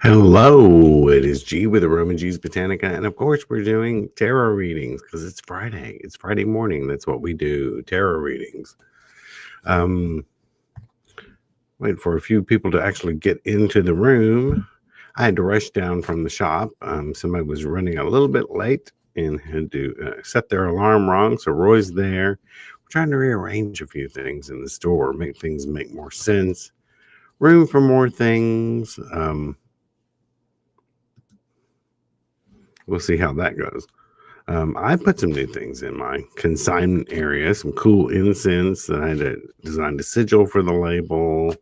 Hello, it is G with aromaG's Botanica, and of course we're doing tarot readings because it's Friday. It's Friday morning. That's what we do, tarot readings. Wait for a few people to actually get into the room. I had to rush down from the shop. Somebody was running a little bit late and had to set their alarm wrong, so Roy's there. We're trying to rearrange a few things in the store, make things make more sense, room for more things. We'll see how that goes. I put some new things in my consignment area, some cool incense that I had to design a sigil for the label,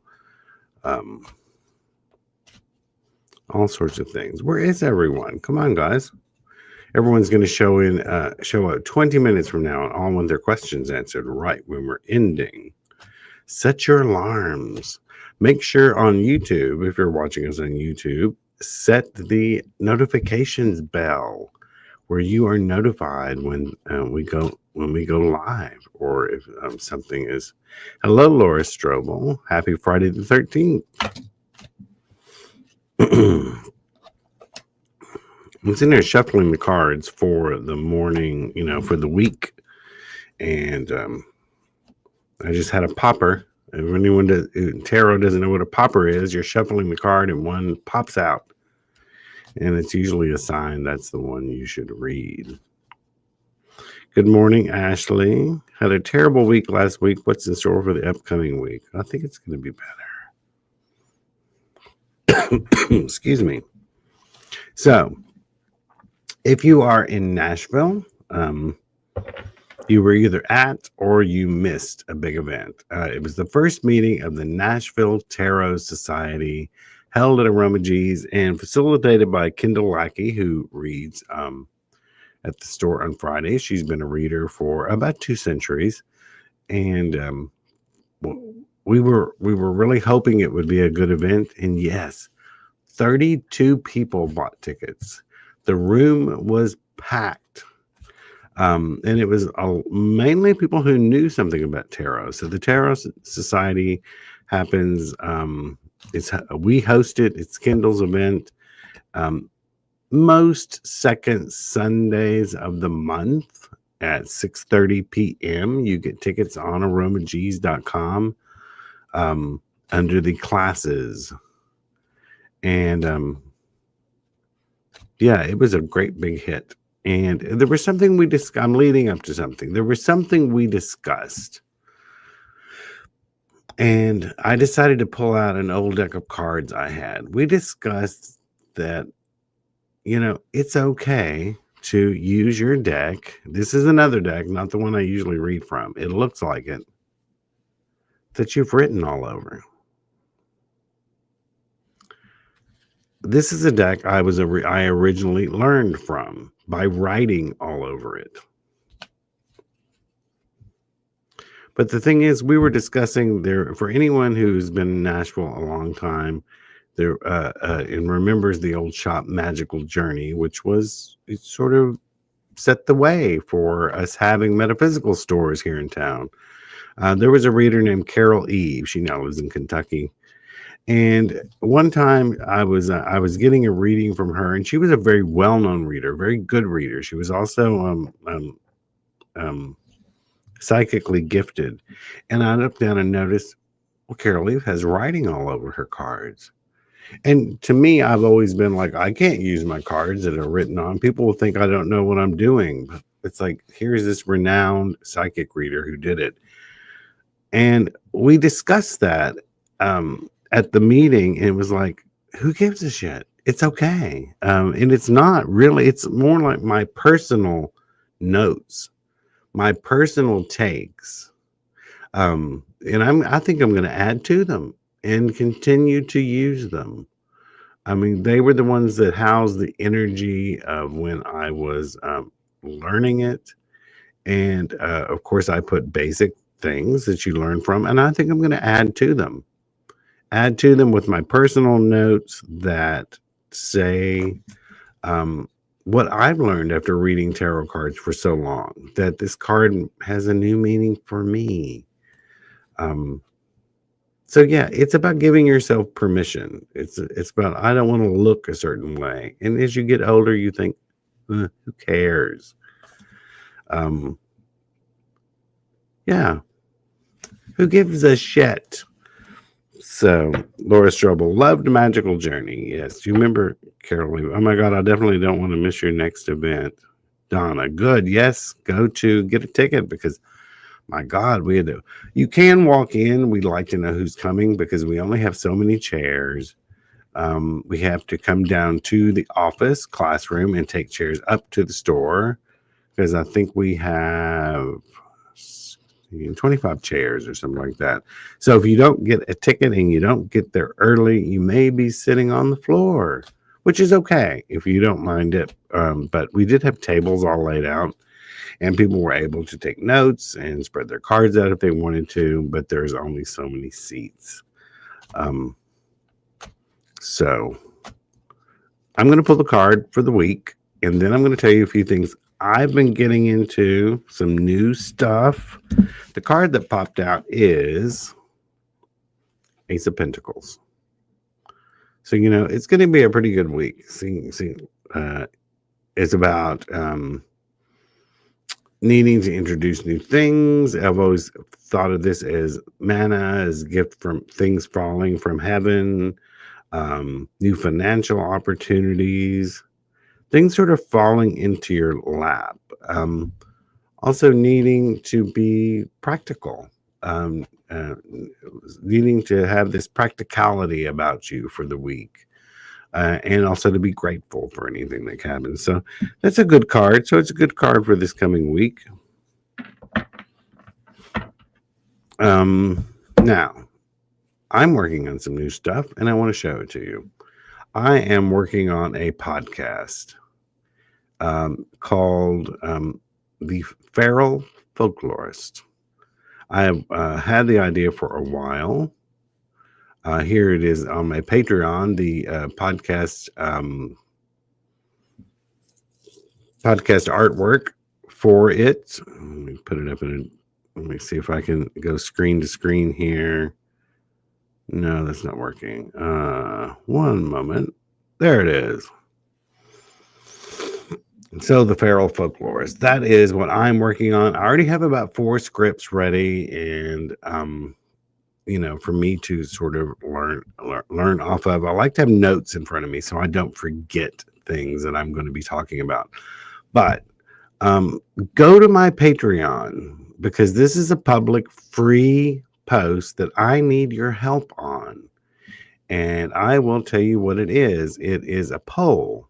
all sorts of things. Where is everyone? Come on, guys. Everyone's going to show up 20 minutes from now and all want their questions answered right when we're ending. Set your alarms. Make sure on YouTube, if you're watching us on YouTube, set the notifications bell where you are notified when we go live, or if something is. Hello, Laura Strobel. Happy Friday the 13th. I'm sitting there shuffling the cards for the morning, for the week, and I just had a popper. If anyone tarot doesn't know what a popper is, you're shuffling the card and one pops out. And it's usually a sign that's the one you should read. Good morning, Ashley. Had a terrible week last week. What's in store for the upcoming week? I think it's going to be better. Excuse me. So, if you are in Nashville, you were either at or you missed a big event. It was the first meeting of the Nashville Tarot Society, held at aromaG's and facilitated by Kendall Lackey, who reads at the store on Friday. She's been a reader for about 2 centuries, and we were really hoping it would be a good event. And yes, 32 people bought tickets. The room was packed. And it was mainly people who knew something about tarot. So the Tarot Society happens. We host it. It's Kendall's event. Most second Sundays of the month at 6:30 p.m. You get tickets on aromags.com under the classes. And yeah, it was a great big hit. And there was something I'm leading up to something. There was something we discussed. And I decided to pull out an old deck of cards I had. We discussed that, it's okay to use your deck. This is another deck, not the one I usually read from. It looks like it, that you've written all over. This is a deck I originally learned from by writing all over it. But the thing is, we were discussing there, for anyone who's been in Nashville a long time, there and remembers the old shop Magical Journey, which it sort of set the way for us having metaphysical stores here in town. There was a reader named Carol Eve. She now lives in Kentucky. And one time I was getting a reading from her, and she was a very well-known reader, very good reader. She was also psychically gifted. And I looked down and noticed, well, Carol Eve has writing all over her cards. And to me, I've always been like, I can't use my cards that are written on. People will think I don't know what I'm doing. But it's like, here's this renowned psychic reader who did it. And we discussed that at the meeting, and it was like, who gives a shit? It's okay. And it's not really, it's more like my personal notes, my personal takes. And I think I'm going to add to them and continue to use them. I mean, they were the ones that housed the energy of when I was learning it. And of course, I put basic things that you learn from, and I think I'm going to add to them with my personal notes that say what I've learned after reading tarot cards for so long, that this card has a new meaning for me. So yeah, it's about giving yourself permission. It's about I don't want to look a certain way. And as you get older, you think, who cares? Um, yeah, who gives a shit? So Laura Strobel loved Magical Journey. Yes, do you remember Carol Lee? Oh my God, I definitely don't want to miss your next event. Donna, good. Yes, go to get a ticket because my God, we had to. You can walk in. We'd like to know who's coming because we only have so many chairs. We have to come down to the office classroom and take chairs up to the store because I think we have 25 chairs or something like that. So if you don't get a ticket and you don't get there early, you may be sitting on the floor, which is okay if you don't mind it. But we did have tables all laid out and people were able to take notes and spread their cards out if they wanted to, but there's only so many seats. So I'm going to pull the card for the week, and then I'm going to tell you a few things. I've been getting into some new stuff. The card that popped out is Ace of Pentacles. So, it's going to be a pretty good week. It's about needing to introduce new things. I've always thought of this as manna, as gift from things falling from heaven, new financial opportunities, things sort of falling into your lap. Also needing to be practical, needing to have this practicality about you for the week. And also to be grateful for anything that happens. So that's a good card. So it's a good card for this coming week. Now, I'm working on some new stuff and I want to show it to you. I am working on a podcast called The Feral Folklorist. I have had the idea for a while. Here it is on my Patreon, the podcast artwork for it. Let me put it up let me see if I can go screen to screen here. No, that's not working. One moment. There it is. So the Feral Folklorist, that is what I'm working on. I already have about 4 scripts ready, and for me to sort of learn off of. I like to have notes in front of me so I don't forget things that I'm going to be talking about. But go to my Patreon because this is a public free post that I need your help on. And I will tell you what it is. It is a poll.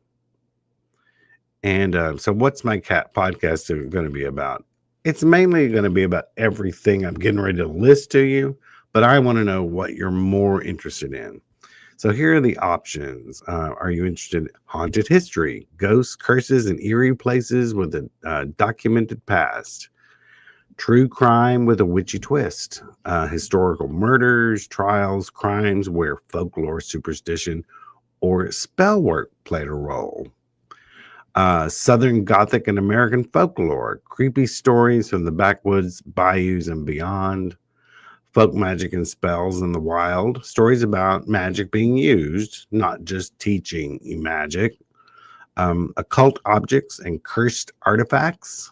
And so what's my podcast going to be about? It's mainly going to be about everything I'm getting ready to list to you, but I want to know what you're more interested in. So here are the options. Are you interested in haunted history, ghosts, curses, and eerie places with a documented past? True crime with a witchy twist? Historical murders, trials, crimes where folklore, superstition, or spell work played a role? Southern Gothic and American folklore, creepy stories from the backwoods, bayous, and beyond, folk magic and spells in the wild, stories about magic being used, not just teaching you magic, occult objects and cursed artifacts,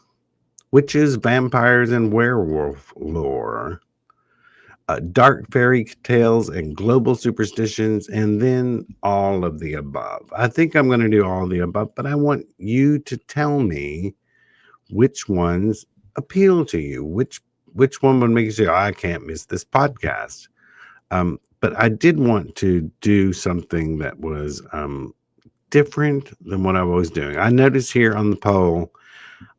witches, vampires, and werewolf lore, dark fairy tales and global superstitions, and then all of the above. I think I'm going to do all of the above, but I want you to tell me which ones appeal to you, which one would make you say, oh, I can't miss this podcast. But I did want to do something that was different than what I was doing. I noticed here on the poll,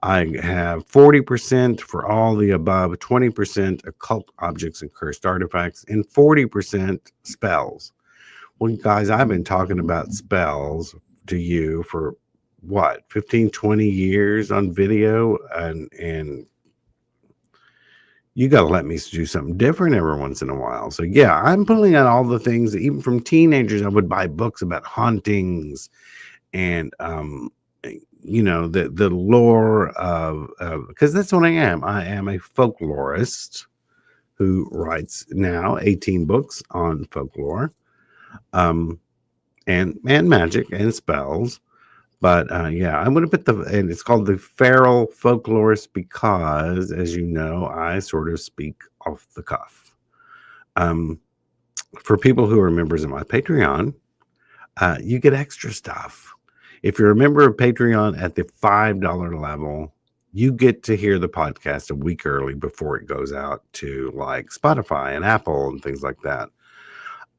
I have 40% for all the above, 20% occult objects and cursed artifacts, and 40% spells. Well, guys, I've been talking about spells to you for what, 15, 20 years on video, and you got to let me do something different every once in a while. So yeah, I'm pulling out all the things that even from teenagers, I would buy books about hauntings and, the lore of because that's what I am. I am a folklorist who writes now 18 books on folklore, and magic and spells. But yeah, I'm going to put and it's called the Feral Folklorist because, as you know, I sort of speak off the cuff. For people who are members of my Patreon, you get extra stuff. If you're a member of Patreon at the $5 level, you get to hear the podcast a week early before it goes out to like Spotify and Apple and things like that.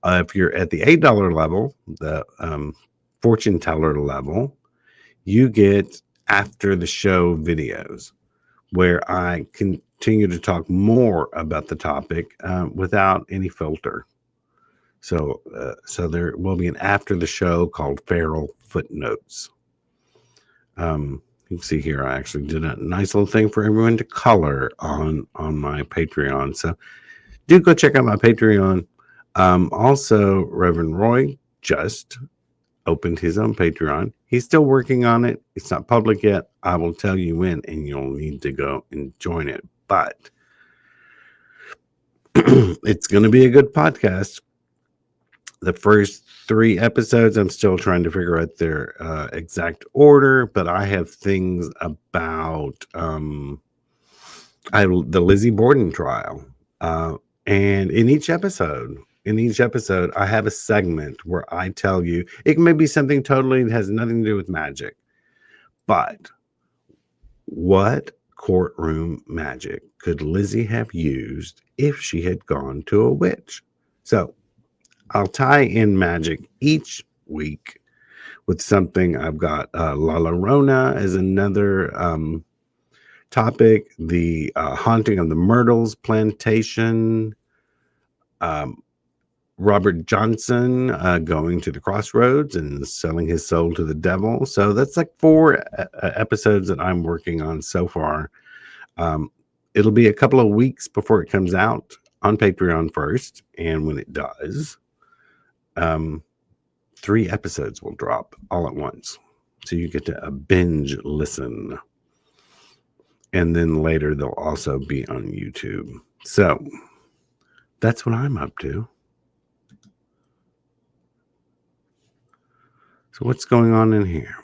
If you're at the $8 level, the fortune teller level, you get after the show videos where I continue to talk more about the topic without any filter. So there will be an after the show called Feral Footnotes. You can see here I actually did a nice little thing for everyone to color on my Patreon. So do go check out my Patreon. Also, Reverend Roy just opened his own Patreon. He's still working on it. It's not public yet. I will tell you when, and you'll need to go and join it. But it's going to be a good podcast. The first 3 episodes, I'm still trying to figure out their exact order, but I have things about the Lizzie Borden trial. And in each episode, I have a segment where I tell you, it may be something totally that has nothing to do with magic, but what courtroom magic could Lizzie have used if she had gone to a witch? So I'll tie in magic each week with something. I've got La Llorona as another topic, the haunting of the Myrtles plantation, Robert Johnson going to the crossroads and selling his soul to the devil. So that's like 4 episodes that I'm working on so far. It'll be a couple of weeks before it comes out on Patreon first. And when it does, 3 episodes will drop all at once. So you get to binge listen. And then later they'll also be on YouTube. So that's what I'm up to. So what's going on in here?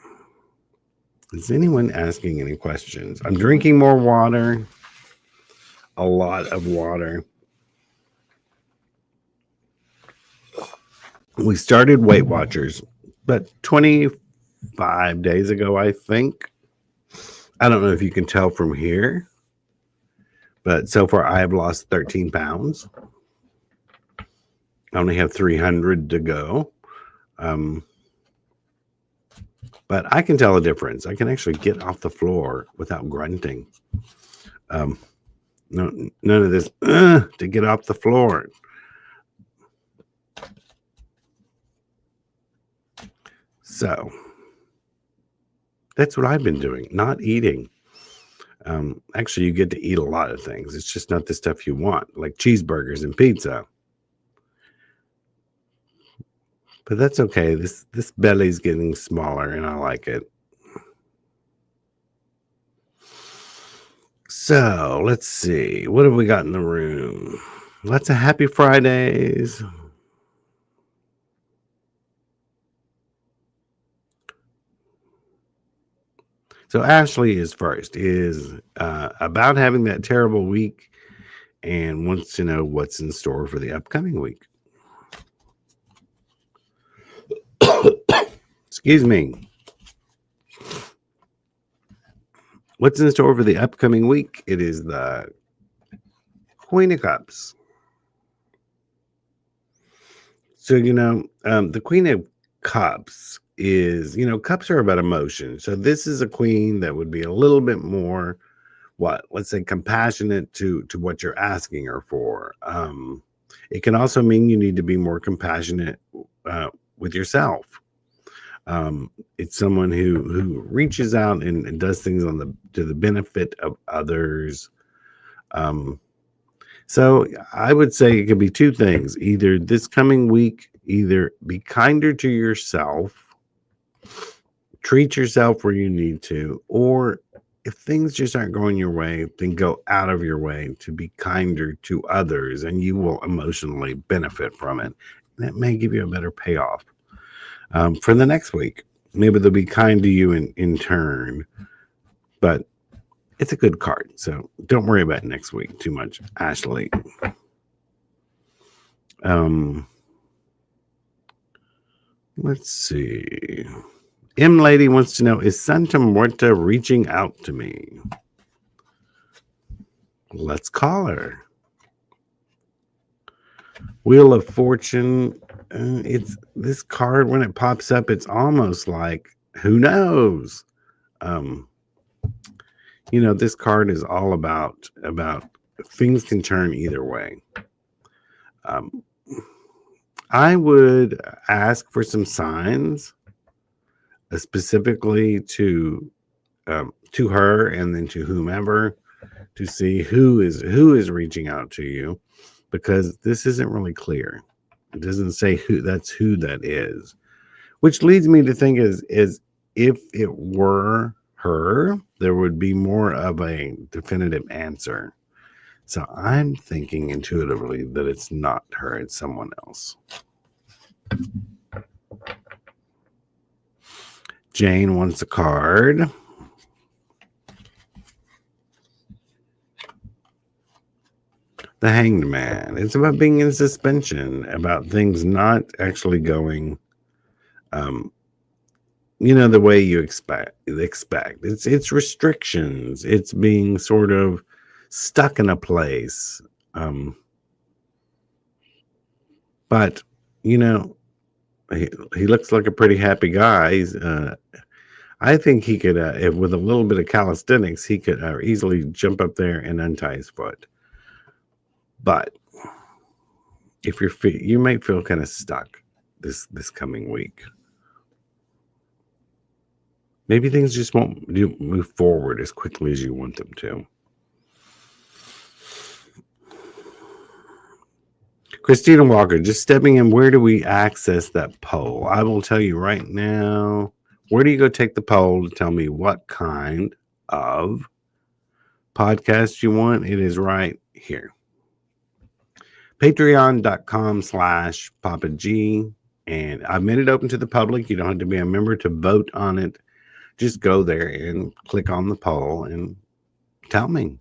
Is anyone asking any questions? I'm drinking more water. A lot of water. We started Weight Watchers, but 25 days ago, I think. I don't know if you can tell from here, but so far I have lost 13 pounds. I only have 300 to go. But I can tell a difference. I can actually get off the floor without grunting. None of this to get off the floor. So that's what I've been doing, not eating. Actually, you get to eat a lot of things. It's just not the stuff you want, like cheeseburgers and pizza. But that's okay. This belly's getting smaller, and I like it. So let's see. What have we got in the room? Lots of happy Fridays. So Ashley is first, is about having that terrible week and wants to know what's in store for the upcoming week. Excuse me. What's in store for the upcoming week? It is the Queen of Cups. So, the Queen of Cups is, cups are about emotion. So this is a queen that would be a little bit more, let's say compassionate to what you're asking her for. It can also mean you need to be more compassionate with yourself. It's someone who reaches out and does things to the benefit of others. So I would say it could be 2 things. Either this coming week, either be kinder to yourself, treat yourself where you need to, or if things just aren't going your way, then go out of your way to be kinder to others, and you will emotionally benefit from it. And it may give you a better payoff for the next week. Maybe they'll be kind to you in turn, but it's a good card. So don't worry about next week too much, Ashley. Let's see. M Lady wants to know, is Santa Muerta reaching out to me? Let's call her. Wheel of Fortune. It's this card, when it pops up, it's almost like, who knows? This card is all about things can turn either way. I would ask for some signs, specifically to her and then to whomever, to see who is reaching out to you, because this isn't really clear. It doesn't say who that is, which leads me to think is if it were her, there would be more of a definitive answer. So I'm thinking intuitively that it's not her, it's someone else. Jane wants a card. The Hanged Man. It's about being in suspension, about things not actually going the way you expect. It's restrictions. It's being sort of stuck in a place. But he looks like a pretty happy guy. I think he could, with a little bit of calisthenics, he could easily jump up there and untie his foot. But if you might feel kind of stuck this coming week. Maybe things just won't move forward as quickly as you want them to. Christina Walker, just stepping in, where do we access that poll? I will tell you right now. Where do you go take the poll to tell me what kind of podcast you want? It is right here. Patreon.com/PapaG. And I've made it open to the public. You don't have to be a member to vote on it. Just go there and click on the poll and tell me,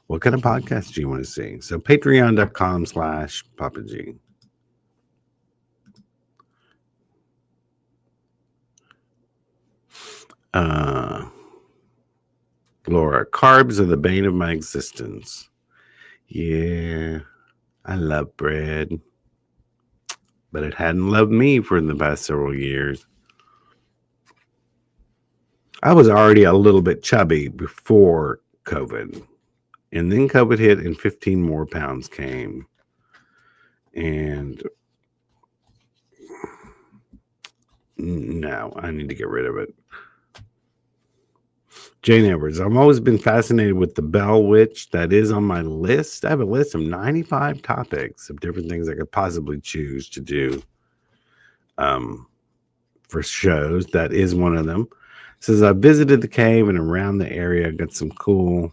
what kind of podcast do you want to see? So patreon.com/PapaG. Laura, carbs are the bane of my existence. Yeah, I love bread, but it hadn't loved me for the past several years. I was already a little bit chubby before COVID, and then COVID hit and 15 more pounds came. And now I need to get rid of it. Jane Edwards, I've always been fascinated with the Bell Witch. That is on my list. I have a list of 95 topics of different things I could possibly choose to do for shows. That is one of them. It says, I visited the cave and around the area, got some cool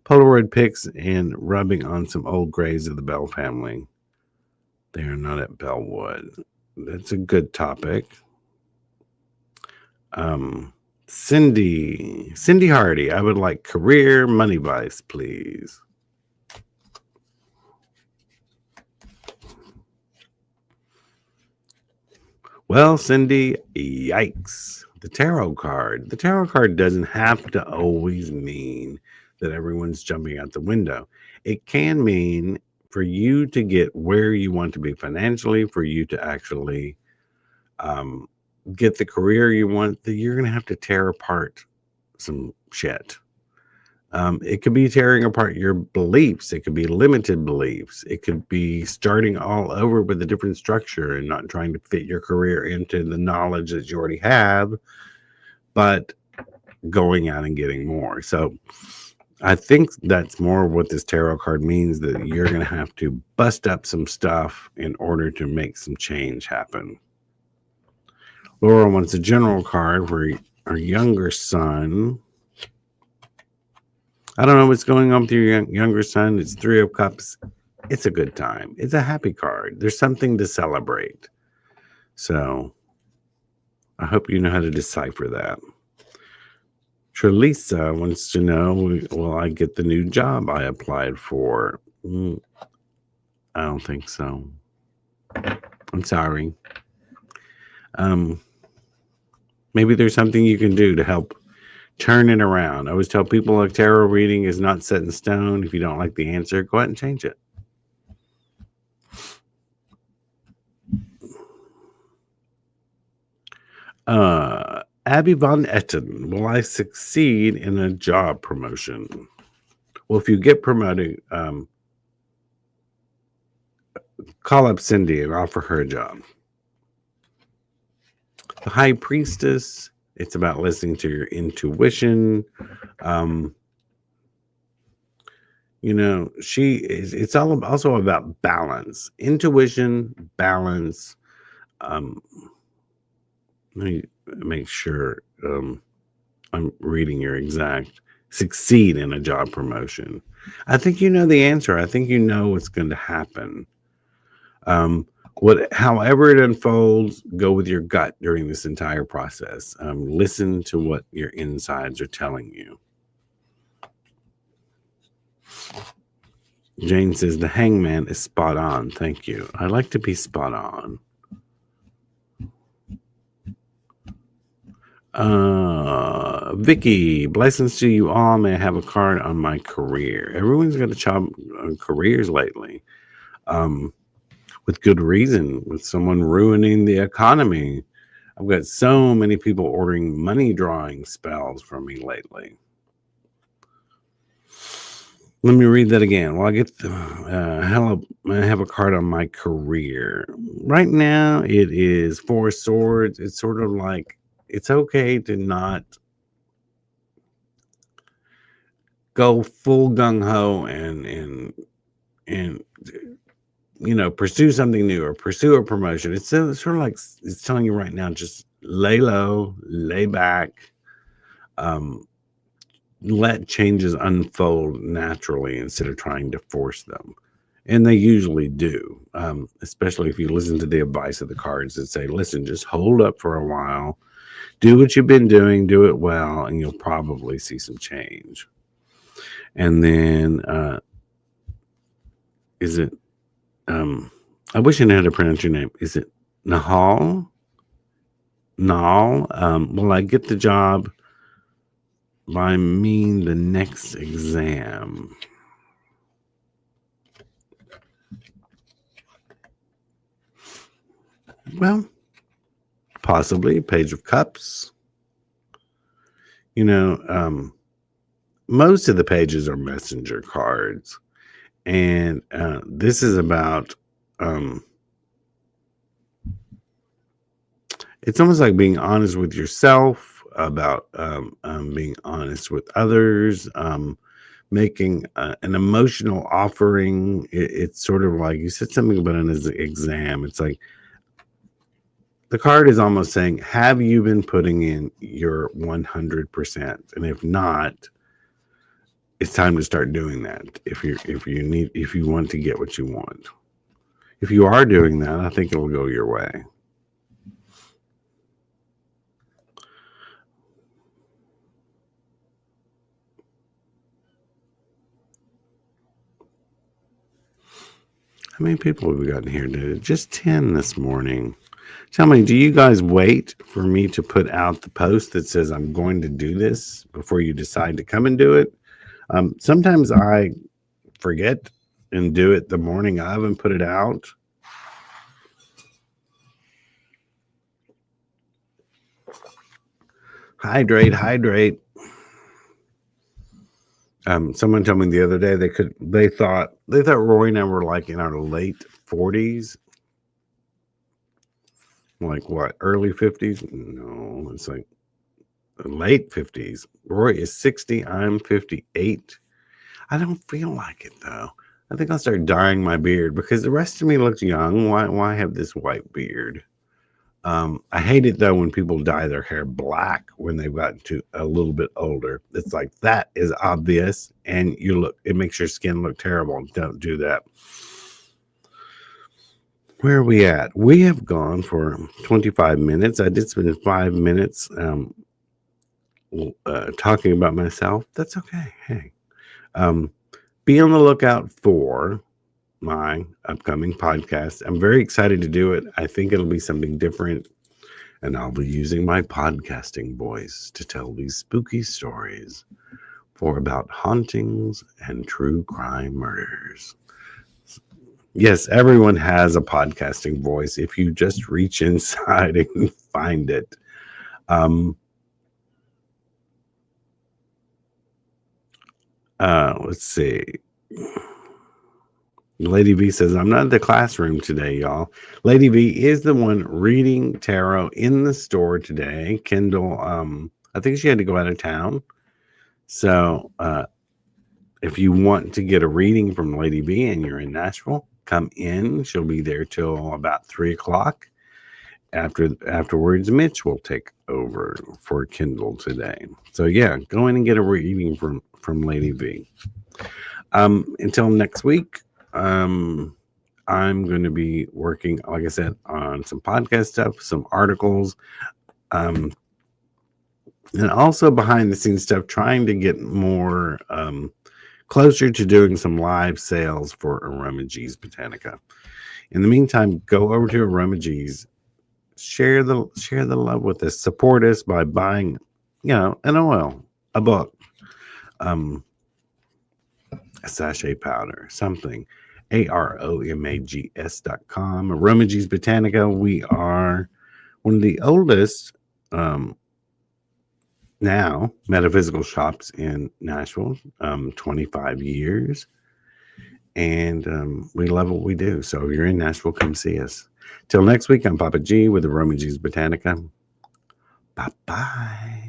Polaroid pics and rubbing on some old graves of the Bell family. They are not at Bellwood. That's a good topic. Cindy Hardy, I would like career money advice, please. Well, Cindy, yikes. The tarot card. The tarot card doesn't have to always mean that everyone's jumping out the window. It can mean for you to get where you want to be financially, for you to actually get the career you want, that you're going to have to tear apart some shit. It could be tearing apart your beliefs. It could be limited beliefs. It could be starting all over with a different structure and not trying to fit your career into the knowledge that you already have, but going out and getting more. So I think that's more what this tarot card means, that you're going to have to bust up some stuff in order to make some change happen. Laura wants a general card for our younger son. I don't know what's going on with your younger son. It's Three of Cups. It's a good time. It's a happy card. There's something to celebrate. So I hope you know how to decipher that. Trelisa wants to know, will I get the new job I applied for? I don't think so. I'm sorry. Um, maybe there's something you can do to help turn it around. I always tell people like tarot reading is not set in stone. If you don't like the answer, go ahead and change it. Abby Von Etten, will I succeed in a job promotion? Well, if you get promoted, call up Cindy and offer her a job. The High Priestess, it's about listening to your intuition. It's all also about balance, intuition, balance. Let me make sure I'm reading your exact succeed in a job promotion. I think you know the answer. I think you know what's going to happen. However it unfolds, go with your gut during this entire process. Listen to what your insides are telling you. Jane says the hangman is spot on. Thank you. I like to be spot on. Vicky, blessings to you all. May I have a card on my career? Everyone's got a job on careers lately. With good reason, with someone ruining the economy. I've got so many people ordering money drawing spells from me lately. Let me read that again. Well, I get hello. I have a card on my career. Right now, it is Four of Swords. It's sort of like it's okay to not go full gung ho and pursue something new or pursue a promotion. It's sort of like it's telling you right now, just lay low, lay back, let changes unfold naturally instead of trying to force them. And they usually do, especially if you listen to the advice of the cards that say, listen, just hold up for a while, do what you've been doing, do it well, and you'll probably see some change. And then, is it, I wish I knew how to pronounce your name. Is it Nahal? Will I get the job by the next exam? Well, possibly. Page of Cups. Most of the pages are messenger cards. And this is about, it's almost like being honest with yourself, about being honest with others, making an emotional offering. It's sort of like you said something about an exam. It's like the card is almost saying, have you been putting in your 100%? And if not, it's time to start doing that. If you want to get what you want. If you are doing that, I think it'll go your way. How many people have we gotten here today? Just 10 this morning. Tell me, do you guys wait for me to put out the post that says I'm going to do this before you decide to come and do it? Sometimes I forget and do it the morning of and put it out. Hydrate. Someone told me the other day they thought Roy and I were like in our late 40s. Like what, early 50s? No, it's like late 50s. Roy is 60. I'm 58. I don't feel like it though. I think I'll start dyeing my beard because the rest of me looks young. Why have this white beard? I hate it though when people dye their hair black when they've gotten to a little bit older. It's like that is obvious, and it makes your skin look terrible. Don't do that. Where are we at? We have gone for 25 minutes. I did spend 5 minutes talking about myself. That's okay. Hey, um, be on the lookout for my upcoming podcast. I'm very excited to do it. I think it'll be something different, and I'll be using my podcasting voice to tell these spooky stories for about hauntings and true crime murders. Yes, everyone has a podcasting voice if you just reach inside and find it. Um, let's see. Lady V says, I'm not in the classroom today, y'all. Lady V is the one reading tarot in the store today. Kendall, I think she had to go out of town. So if you want to get a reading from Lady V and you're in Nashville, come in. She'll be there till about 3 o'clock. Afterwards, Mitch will take over for Kendall today. So yeah, go in and get a reading from Lady V. Until next week, I'm going to be working, like I said, on some podcast stuff, some articles, and also behind the scenes stuff, trying to get more closer to doing some live sales for aromaG's Botanica. In the meantime, go over to aromaG's, share the love with us, support us by buying, an oil, a book, a sachet powder, something. aromags.com. aromaG's Botanica. We are one of the oldest now metaphysical shops in Nashville, 25 years. And we love what we do. So if you're in Nashville, come see us. Till next week, I'm Papa G with aromaG's Botanica. Bye-bye.